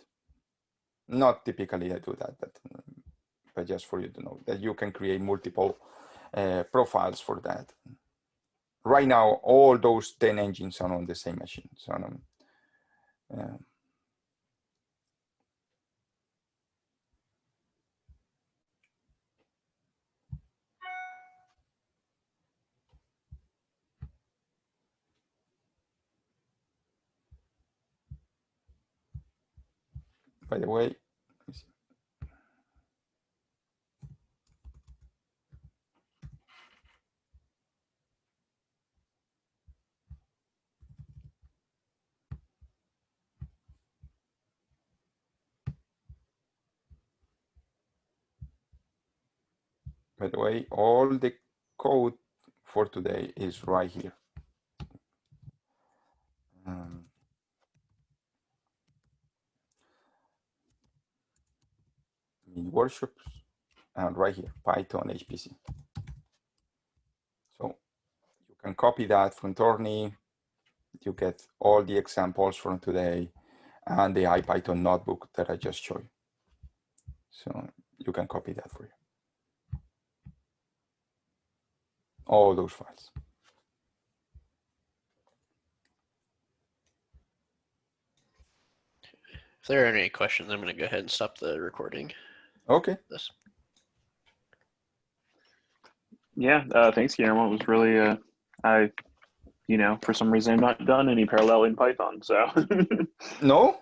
Speaker 1: Not typically I do that, but just for you to know that you can create multiple profiles for that. Right now, all those 10 engines are on the same machine. So by the way, By the way, all the code for today is right here. In workshops and right here, Python HPC. So you can copy that from Torney. You get all the examples from today and the IPython notebook that I just showed you. So you can copy that for you. All those files.
Speaker 3: If there are any questions, I'm going to go ahead and stop the recording.
Speaker 1: Okay.
Speaker 3: This.
Speaker 4: Yeah, thanks, Guillermo. It was really, for some reason, I've not done any parallel in Python, so.
Speaker 1: No?